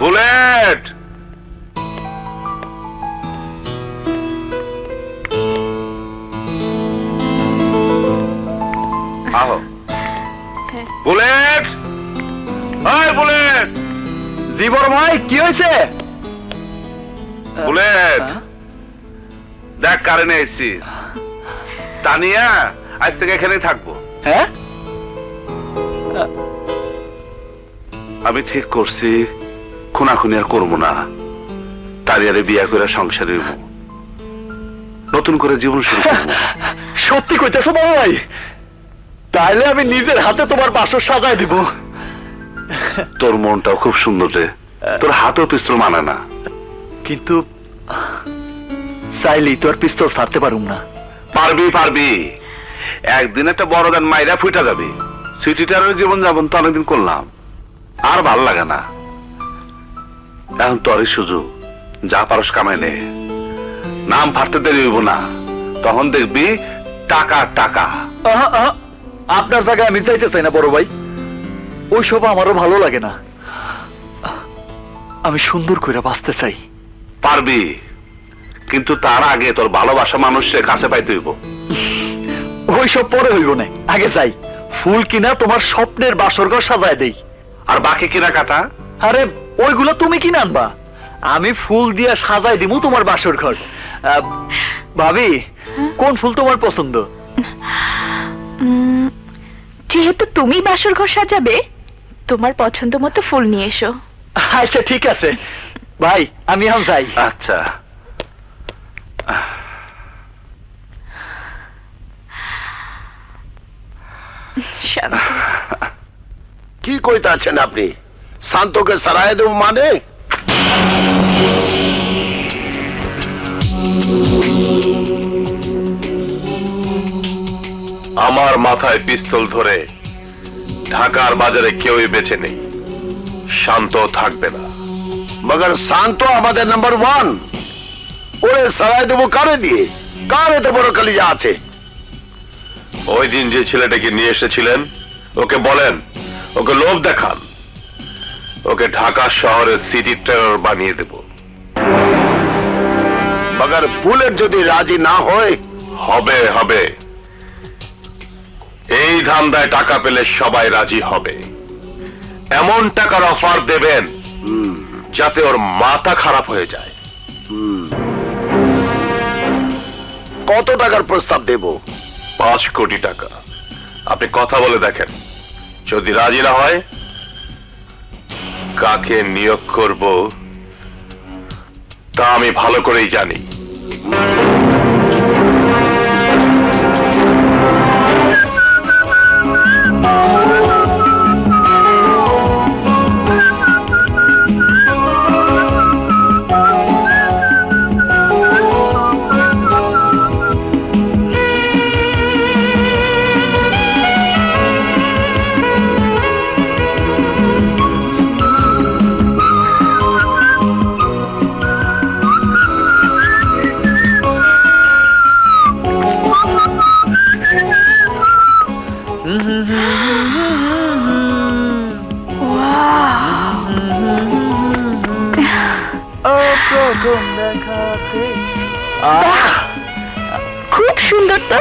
Bullet আহো। Bullet, bullet. জি বড় ভাই, কি হয়েছে? বুলেট, দেখ কারেন্টে এসছি। তানিয়া আজ থেকে এখানেই থাকবো। হ্যাঁ, আমি ঠিক করছি খুনাখুনি আর করবো না। তারিয়ারে বিয়া করে সংসারে নতুন করে জীবন শুরু করবো। সত্যি কইতেছো বড় ভাই? তাইলে আমি নিজের হাতে তোমার বাসর সাজায় দিব। তোর মনটাও খুব সুন্দর রে, তোর হাতেও পিস্তল মানে না। কিন্তু চাইলেই তো আর পিস্তল ছাড়তে পারুম না। পারবি পারবি, একদিন একটা বড় দান মাইরা ফুটা যাবি। সিটিটারের জীবন যাপন তো অনেকদিন করলাম, আর ভাল লাগে না। এখন তোরই সুযোগ, যা পারস কামাই নে। নাম ফাটতে দেরি হইব না, তখন দেখবি টাকা টাকা। আপনার জায়গায় আমি চাইতে চাই না বড় ভাই, ওইসব আমারও ভালো লাগে না। আমি সুন্দর করে বাঁচতে চাই। পারবি, কিন্তু তার আগে তোর ভালোবাসা মানুষের কাছে পাইতে হইব। ওইসব পরে হইব না, আগে যাই ফুল কিনা তোমার স্বপ্নের বাসর ঘর সাজায় দেই। আর বাকি কিনা কাটা? আরে ওইগুলো তুমি কিনে আনবা, আমি ফুল দিয়া সাজাই দিমু তোমার বাসর ঘর। ভাবি, কোন ফুল তোমার পছন্দ? যেহেতু তুমি বাসর ঘর সাজাবে, তোমার পছন্দ মতো ফুল নিয়ে এসো। আচ্ছা ঠিক আছে ভাই, আমি এখন যাই। আচ্ছা। কি কইতাছেন আপনি? শান্তকে সারায় দেব মানে? আমার মাথায় পিস্তল ধরে ঢাকার বাজারে কেউই বেঁচে নেই, শান্ত থাকবে না। মগর শান্ত আমাদের নাম্বার 1। ওরে সারায় দেবো কারে দিয়ে? কার এত বড় কলিজা আছে? ওই দিন যে ছেলেটাকে নিয়ে এসেছিলেন, ওকে বলেন, ওকে লোভ দেখান, ওকে ঢাকা শহরের সিটি টেরর বানিয়ে দেব। মগর বুলেট যদি রাজি না হয়? হবে হবে, এই ধান্দায় টাকা পেলে সবাই রাজি হবে। এমন টাকার অফার দেবেন যাতে ওর মাথা খারাপ হয়ে যায়। কত টাকার প্রস্তাব দেব? 5 কোটি টাকা। আপনি কথা বলে দেখেন, যদি রাজি না হয় কাকে নিয়োগ করব তা আমি ভালো করেই জানি। খুব সুন্দর তো।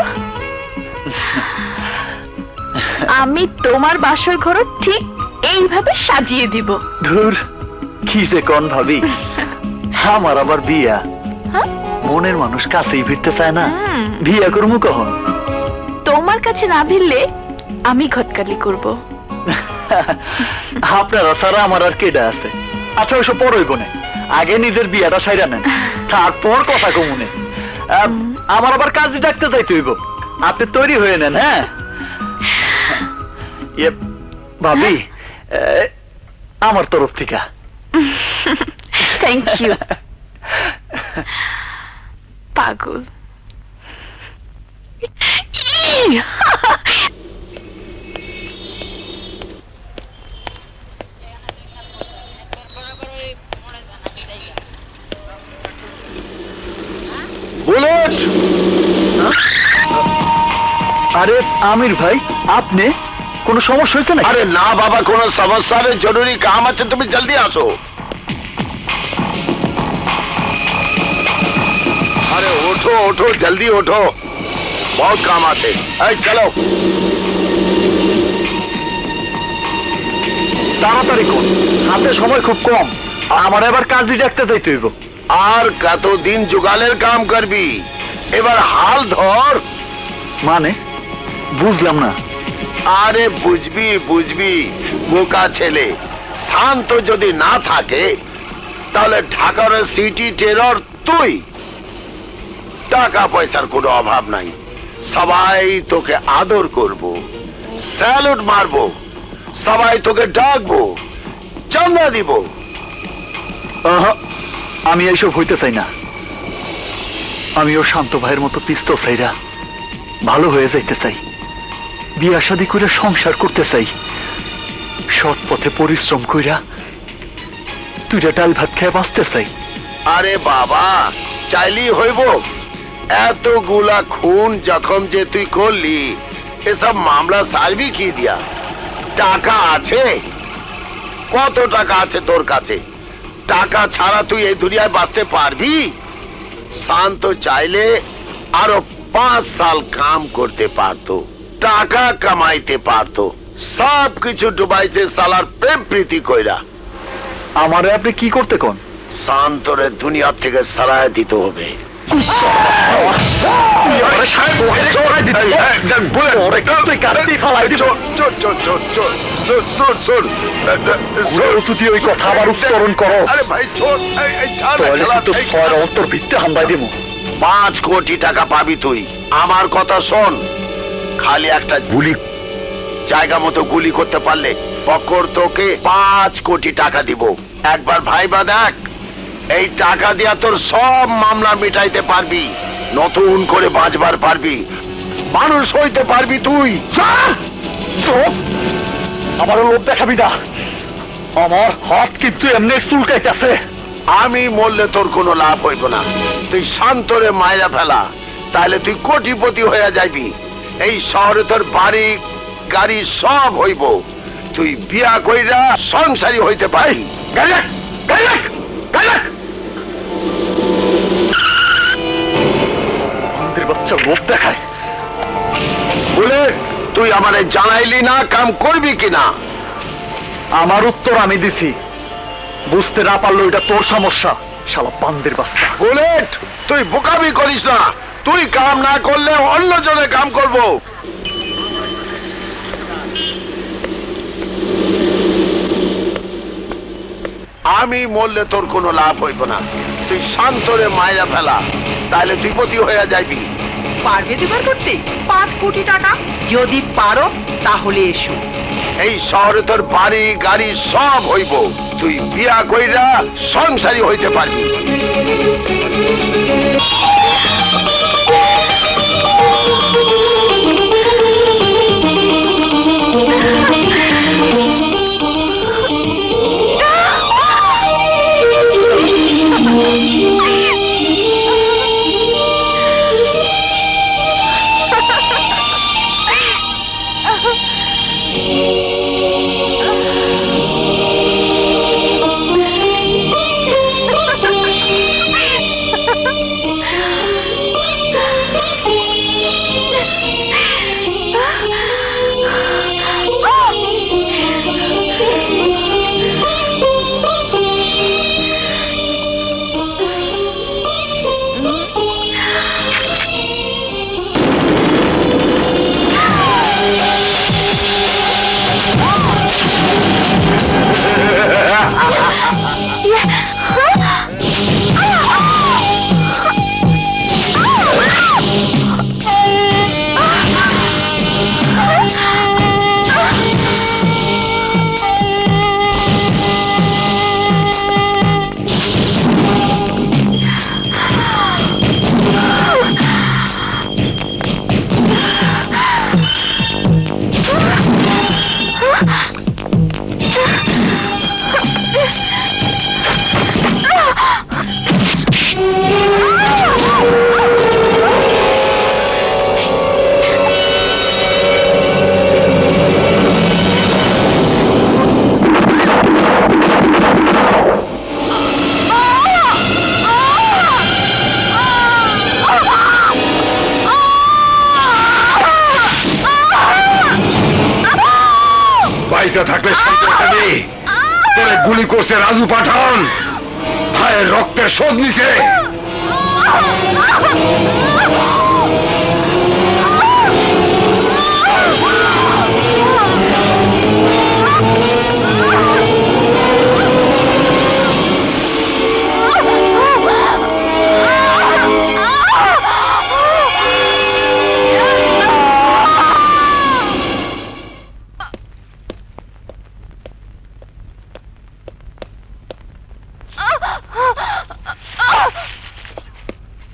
আমি তোমার বাসর ঘর ঠিক এইভাবে সাজিয়ে দিব। ধুর, কি যে কোন ভাবি, আমার আবার বিয়া। মনের মানুষ কাছেই ফিরতে চায় না, বিয়া করবো কখন? তোমার কাছে না ভিড়লে আমি ঘটকালি করব। আপনারা ছাড়া আমার আর কেডা আছে? আচ্ছা ওইসব পর হইব না, আগে নিজের বিয়াটা সাইরা নেন, তারপর কথা কমুনে। আমার আবার কাজে ডাকতে যাইতে হইব, আপনি তৈরি হয়ে নেন। হ্যাঁ ভাবি, আমার তরফ থেকে থ্যাংক ইউ। পাগল। বুলেট! আরে আমির ভাই, আপনি কোনো সমস্যা হয়েছে না? আরে না বাবা, কোনো সমস্যা নেই, জরুরি কাম আছে, তুমি জলদি আসো। अरे उठो उठो जल्दी उठो, बहुत काम आते। चलो তাড়াতাড়ি কর, হাতে সময় খুব কম। আমার এবার কাজে ডাকতে যাইতে হইব। আর কতদিন জোগালের কাম করবি, এবার হাল ধর। মানে বুঝলাম না। আরে বুঝবি বুঝবি, বোকা ছেলে। শান্ত যদি না থাকে তাহলে ঢাকার সিটি টেরর তুই। টাকা পয়সার কোনো অভাব নাই, সবাই তোকে আদর করব, স্যালুট মারবো, সবাই তোকে ডাকবো, চাঁদা দিব। আহা, আমি এইসব হইতে চাই না। আমিও শান্ত ভাইয়ের মতো পিস্তল চাইরা ভালো হয়ে যাইতে চাই, বিয়া শাদী করে সংসার করতে চাই, সৎ পথে পরিশ্রম কইরা তুইটা ডাল ভাত খেয়ে বাঁচতে চাই। আরে বাবা, চাইলেই হইব? এতগুলা খুন জখম যে তুই করলি, এসব মামলা সারবি কি দিয়া? টাকা আছে? কত টাকা আছে তোর কাছে? টাকা ছাড়া তুই এই দুনিয়ায় বাঁচতে পারবি? শান্ত চাইলে আরো 5 সাল কাম করতে পারতো, টাকা কামাইতে পারতো, সব কিছু ডুবাইছে সালার প্রেম প্রীতি কইরা। আমারে আপনি কি করতে কোন? শান্তরে দুনিয়া থেকে সারায় দিতে হবে। ওই কথা আবার উচ্চারণ করো। আরে ভাই অন্তর ভিত্তে হামদাই দিব। 5 কোটি টাকা পাবি তুই। আমার কথা শোন, খালি একটা গুলি, জায়গা মতো গুলি করতে পারলে পকর তোকে 5 কোটি টাকা দিব। একবার ভাইবা দেখ, এই টাকা দিয়া তোর সব মামলা মিটাইতে পারবি, নতুন করে বাঁচবার পারবি, মানুষ হইতে পারবি তুই। আমারও লোভ দেখাবি না, আমার হাত কিন্তু এমনি চুলকাইতেছে। আমি মরলে তোর কোনো লাভ হইব না, তুই শান্তরে মাইরা ফেলা, তাহলে তুই কোটিপতি হয়ে যাইবি। এই শহরে তোর বাড়ি গাড়ি সব হইব, তুই বিয়া কইরা সংসারী হইতে পারবি। গাড়ি রাখ, গাড়ি রাখ, গাড়ি রাখ। বাচ্চা লোভ দেখায় বলে তুই আমারে জানাইলি না কাম করবি কিনা? আমার উত্তর আমি দিছি, বুঝতে না পারলো এটা তোর সমস্যা। শালা বান্দির বাচ্চা। বুলেট, তুই বোকামি করিস না, তুই কাম না করলে অন্য জনে কাম করব। আমি মরলে তোর কোনো লাভ হইব না, তুই শান্তরে মাইরা ফেলা, তাহলে তুই পতি হয়ে যাইবি। পারবে জোগাড় করতে 5 কোটি টাকা? যদি পারো তাহলে এসো। এই শহরে তোর বাড়ি গাড়ি সব হইব, তুই বিয়া কইরা সংসারী হইতে পারবি। করছে রাজু পাঠান, ভাইয়ের রক্তের শোধ নিছে।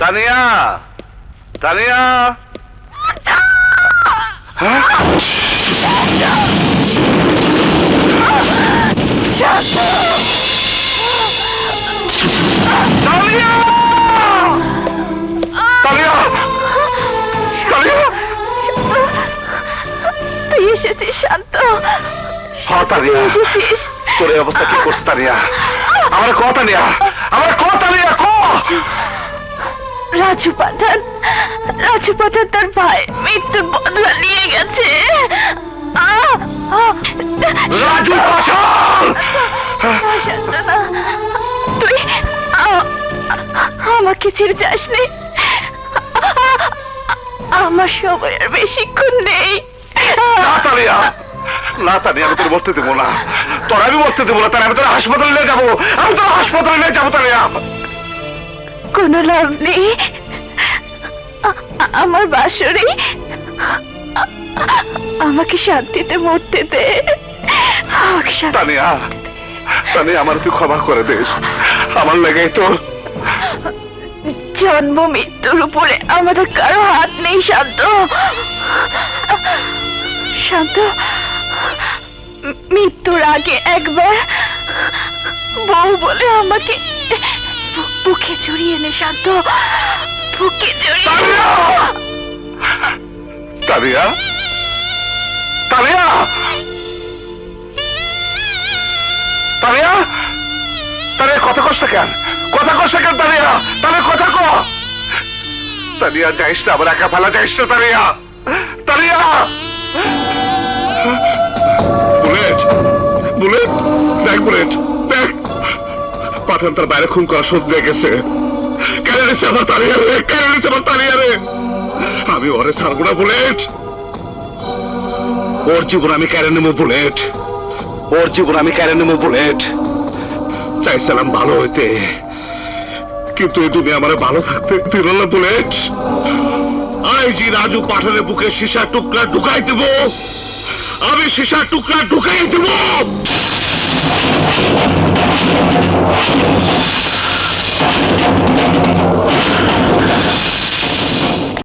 তানিয়া, তানিয়া, হ্যাঁ? তানিয়া! তানিয়া! তানিয়া! তুই এসেছিস শান্ত। হ্যাঁ তানিয়া, এসেছিস। তোর এই অবস্থা কি করছে তানিয়া? আমার কথা নিয়া, আমার কথা নিয়া ক। রাজু পাঠান, রাজু পাঠান তার ভাই মৃত্যুর বদলা নিয়ে গেছে। রাজু পাঠান! শান্তনা, তুই আমাকে ছেড়ে যাসনি। আমার সময় আর বেশিক্ষণ নেই। না তানিয়া, না তানিয়া, আমি তোর মরতে দেবো না, তোর আমি মরতে দেবো না। তার আমি তোর হাসপাতালে নিয়ে যাবো, আমি তোর হাসপাতালে নিয়ে যাবো তানিয়া। কোনো লাভ নেই। আমার বাসরে আমাকে শান্তিতে মরতে দে। আমাকে তানিয়া, তানিয়া, আমার তুই ক্ষমা করে দিস। আমার লেগে তোর জন্ম মৃত্যুর উপরে আমাদের কারো হাত নেই। শান্ত, শান্ত, মৃত্যুর আগে একবার বউ বলে আমাকে বুকে জড়িয়ে নে। শান্ত, বুকে জড়িয়ে। তানিয়া, তানিয়া, তানিয়া, তানিয়া, কথা কষ্ট কেন, কথা কষ্ট কেন তানিয়া? তাহলে কথা ক। তানিয়া, যাইস না, আবার একা ফেলা যাইস না তানিয়া। তানিয়া, বুলেট, বুলেট, দেখ বুলেট, দেখ পাঠান তার বাইরে খুন করা শোধ দিয়ে গেছে। কেন নিছে আমার তানিয়া রে, কেন নিছে আমার তানিয়া রে? আমি ওরে ছাড়বো না বুলেট। ওর জীবন আমি কেড়ে নেবো বুলেট, ওর জীবন আমি কেড়ে নেবো বুলেট। চাইছিলাম ভালো হইতে, কিন্তু এই দুনিয়া আমার ভালো থাকতে দিল না বুলেট। আইজি রাজু পাঠানের বুকে সীসার টুকরা ঢুকাই দেব, আমি সীসার টুকরা ঢুকাই দেব।